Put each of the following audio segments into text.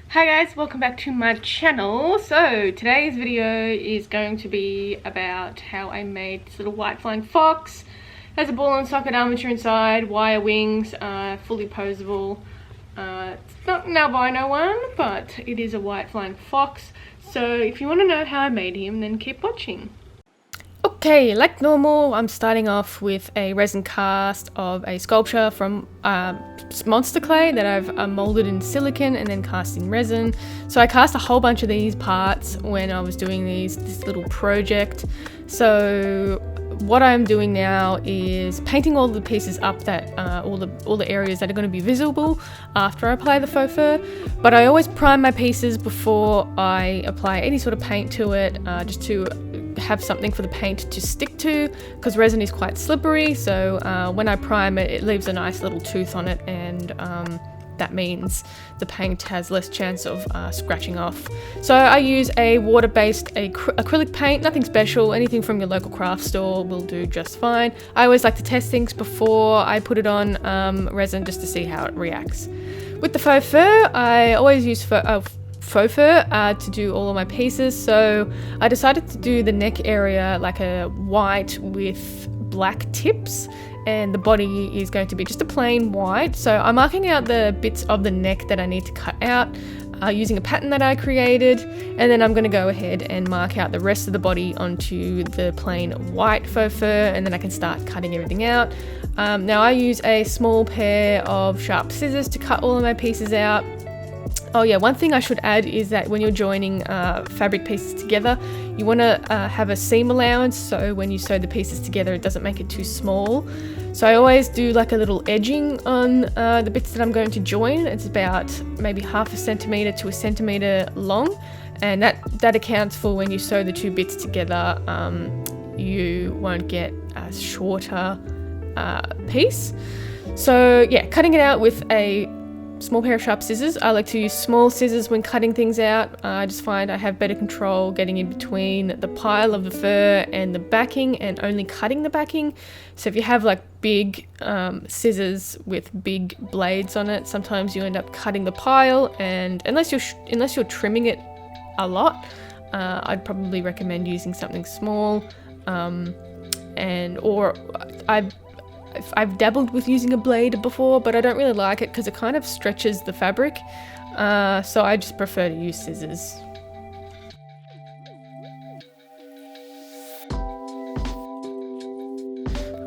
Hi guys, welcome back to my channel. So today's video is going to be about how I made this little white flying fox. It has a ball and socket armature inside, wire wings, fully posable. It's not an albino one, but it is a white flying fox. So if you want to know how I made him, then keep watching. Okay, like normal, I'm starting off with a resin cast of a sculpture from monster clay that I've molded in silicone and then cast in resin. So I cast a whole bunch of these parts when I was doing this little project. So what I'm doing now is painting all the pieces up that all the areas that are going to be visible after I apply the faux fur. But I always prime my pieces before I apply any sort of paint to it, just to have something for the paint to stick to, because resin is quite slippery. So when I prime it, it leaves a nice little tooth on it, and that means the paint has less chance of scratching off. So I use a water-based acrylic paint, nothing special, anything from your local craft store will do just fine. I always like to test things before I put it on resin just to see how it reacts. With the faux fur, I always use faux fur to do all of my pieces. So I decided to do the neck area like a white with black tips, and the body is going to be just a plain white. So I'm marking out the bits of the neck that I need to cut out using a pattern that I created, and then I'm going to go ahead and mark out the rest of the body onto the plain white faux fur, and then I can start cutting everything out. Now I use a small pair of sharp scissors to cut all of my pieces out. Oh yeah, one thing I should add is that when you're joining fabric pieces together, you want to have a seam allowance, so when you sew the pieces together it doesn't make it too small. So I always do like a little edging on the bits that I'm going to join. It's about maybe 1/2 centimetre to 1 centimetre long, and that accounts for when you sew the two bits together, you won't get a shorter piece. So yeah, cutting it out with a small pair of sharp scissors. I like to use small scissors when cutting things out. I just find I have better control getting in between the pile of the fur and the backing, and only cutting the backing. So if you have like big scissors with big blades on it, sometimes you end up cutting the pile, and unless you're trimming it a lot, I'd probably recommend using something small. I've dabbled with using a blade before, but I don't really like it because it kind of stretches the fabric, so I just prefer to use scissors.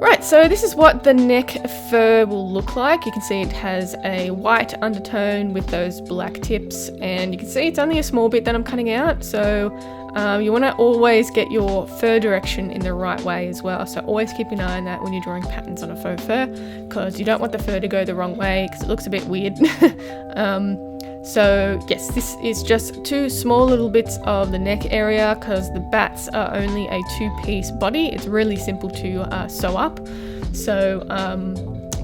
Right, so this is what the neck fur will look like. You can see it has a white undertone with those black tips, and you can see it's only a small bit that I'm cutting out. So you want to always get your fur direction in the right way as well. So always keep an eye on that when you're drawing patterns on a faux fur, because you don't want the fur to go the wrong way because it looks a bit weird. So yes, this is just two small little bits of the neck area because the bats are only a 2-piece body. It's really simple to sew up. So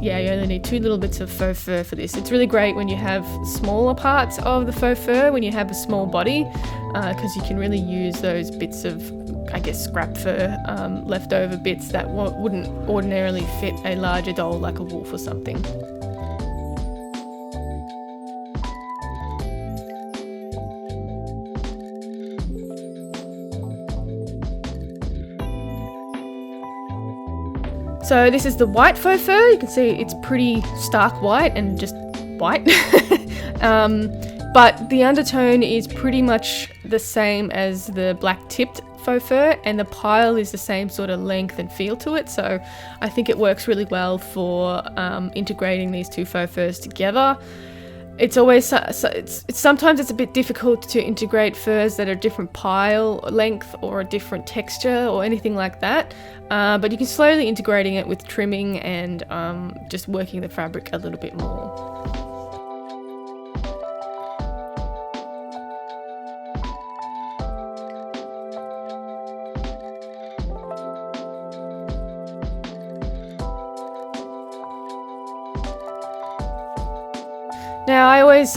yeah, you only need 2 little bits of faux fur for this. It's really great when you have smaller parts of the faux fur, when you have a small body, because you can really use those bits of, I guess, scrap fur, leftover bits that wouldn't ordinarily fit a larger doll like a wolf or something. So this is the white faux fur. You can see it's pretty stark white and just white. But the undertone is pretty much the same as the black tipped faux fur, and the pile is the same sort of length and feel to it. So I think it works really well for integrating these two faux furs together. It's always sometimes it's a bit difficult to integrate furs that are different pile length or a different texture or anything like that, but you can slowly integrating it with trimming and just working the fabric a little bit more. Now I always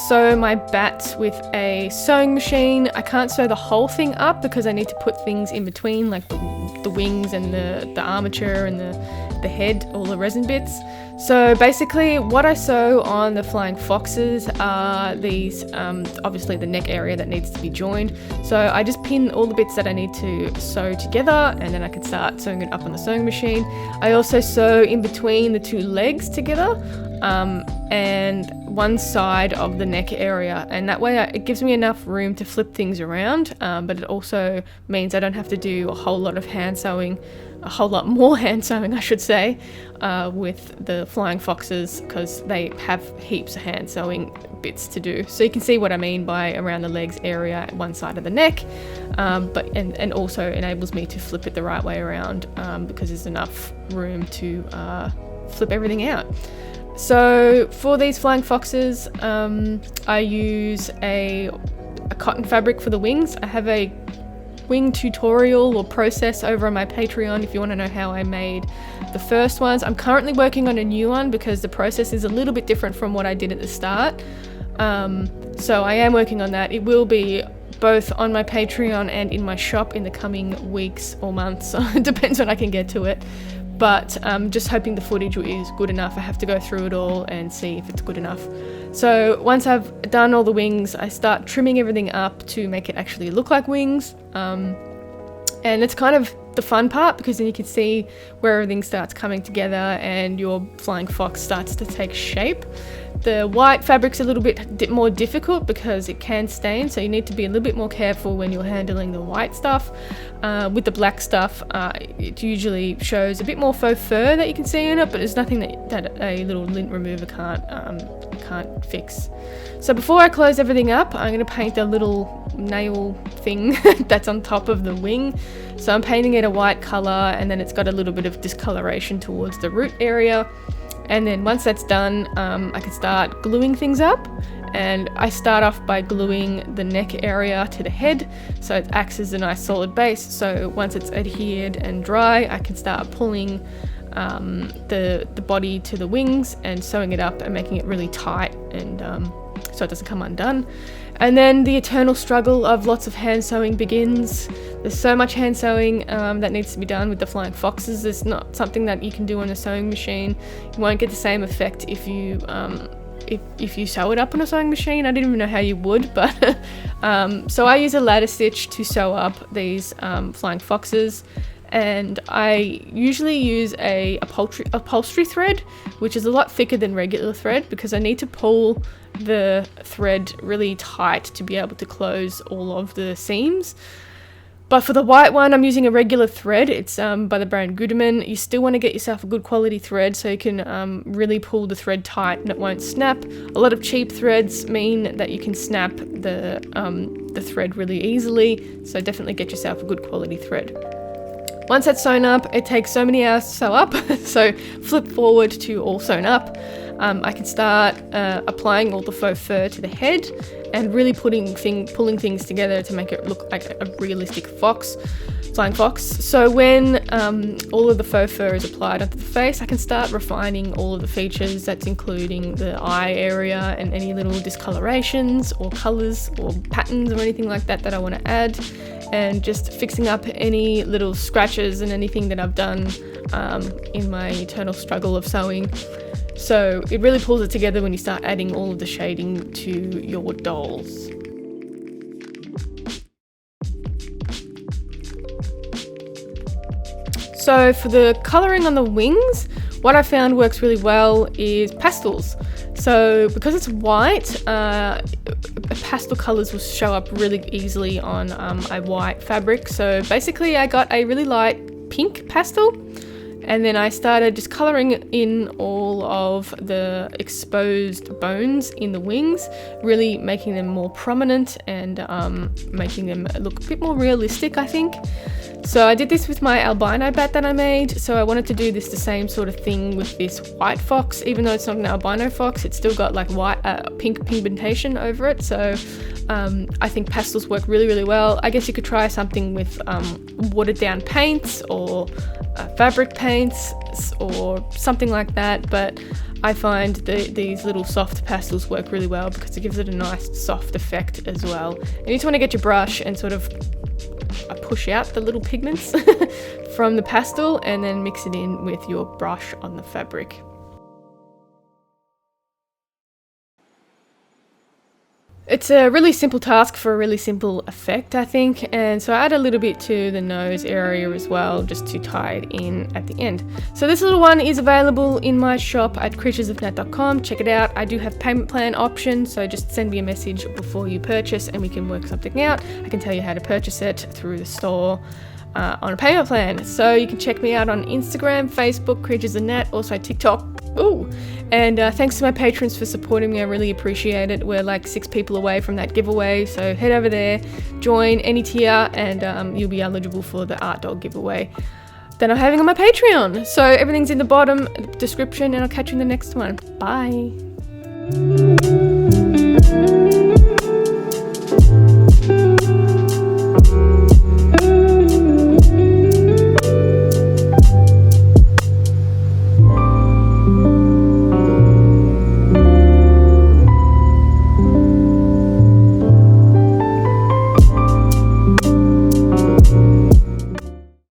sew my bats with a sewing machine. I can't sew the whole thing up because I need to put things in between, like the wings and the armature and the the head, all the resin bits. So basically what I sew on the flying foxes are these, obviously the neck area that needs to be joined. So I just pin all the bits that I need to sew together, and then I can start sewing it up on the sewing machine. I also sew in between the two legs together, and one side of the neck area, and that way it gives me enough room to flip things around, but it also means I don't have to do a whole lot of hand sewing, a whole lot more hand sewing I should say, with the flying foxes, because they have heaps of hand sewing bits to do. So you can see what I mean by around the legs area at one side of the neck, and also enables me to flip it the right way around, because there's enough room to flip everything out. So for these flying foxes, I use a cotton fabric for the wings. I have a wing tutorial or process over on my Patreon if you want to know how I made the first ones. I'm currently working on a new one because the process is a little bit different from what I did at the start. So I am working on that. It will be both on my Patreon and in my shop in the coming weeks or months, so it depends when I can get to it. But I'm just hoping the footage is good enough. I have to go through it all and see if it's good enough. So once I've done all the wings, I start trimming everything up to make it actually look like wings. And it's kind of the fun part, because then you can see where everything starts coming together and your flying fox starts to take shape. The white fabric's a little bit more difficult because it can stain, so you need to be a little bit more careful when you're handling the white stuff. With the black stuff, it usually shows a bit more faux fur that you can see in it, but it's nothing that a little lint remover can't fix. So before I close everything up, I'm going to paint a little nail thing that's on top of the wing. So I'm painting it a white color, and then it's got a little bit of discoloration towards the root area. And then once that's done, I can start gluing things up. And I start off by gluing the neck area to the head, so it acts as a nice solid base. So once it's adhered and dry, I can start pulling the body to the wings and sewing it up and making it really tight, and so it doesn't come undone. And then the eternal struggle of lots of hand sewing begins. There's so much hand sewing that needs to be done with the flying foxes. It's not something that you can do on a sewing machine. You won't get the same effect if you sew it up on a sewing machine. I didn't even know how you would, but so I use a ladder stitch to sew up these flying foxes. And I usually use a upholstery thread, which is a lot thicker than regular thread, because I need to pull the thread really tight to be able to close all of the seams. But for the white one, I'm using a regular thread. It's by the brand Gutermann. You still want to get yourself a good quality thread so you can really pull the thread tight and it won't snap. A lot of cheap threads mean that you can snap the thread really easily, so definitely get yourself a good quality thread. Once that's sewn up, it takes so many hours to sew up, so flip forward to all sewn up. I can start applying all the faux fur to the head and really pulling things together to make it look like a realistic flying fox. So when all of the faux fur is applied onto the face, I can start refining all of the features. That's including the eye area and any little discolorations or colours or patterns or anything like that I want to add, and just fixing up any little scratches and anything that I've done in my eternal struggle of sewing. So it really pulls it together when you start adding all of the shading to your dolls. So for the colouring on the wings, what I found works really well is pastels. So because it's white, pastel colours will show up really easily on a white fabric. So basically I got a really light pink pastel, and then I started just colouring in all of the exposed bones in the wings, really making them more prominent and making them look a bit more realistic, I think. So I did this with my albino bat that I made, so I wanted to do the same sort of thing with this white fox. Even though it's not an albino fox, it's still got like white pink pigmentation over it, so I think pastels work really, really well. I guess you could try something with watered down paints or fabric paints or something like that, but I find these little soft pastels work really well because it gives it a nice soft effect as well. And you just want to get your brush and sort of push out the little pigments from the pastel, and then mix it in with your brush on the fabric. It's a really simple task for a really simple effect, I think, and so I add a little bit to the nose area as well, just to tie it in at the end. So this little one is available in my shop at creaturesofnat.com. Check it out. I do have payment plan options, so just send me a message before you purchase and we can work something out. I can tell you how to purchase it through the store on a payment plan. So you can check me out on Instagram, Facebook, Creatures of Nat, also TikTok. Ooh. And thanks to my patrons for supporting me. I really appreciate it. We're like 6 people away from that giveaway, so head over there, join any tier, and you'll be eligible for the art dog giveaway that I'm having on my Patreon. So everything's in the bottom description, and I'll catch you in the next one. Bye.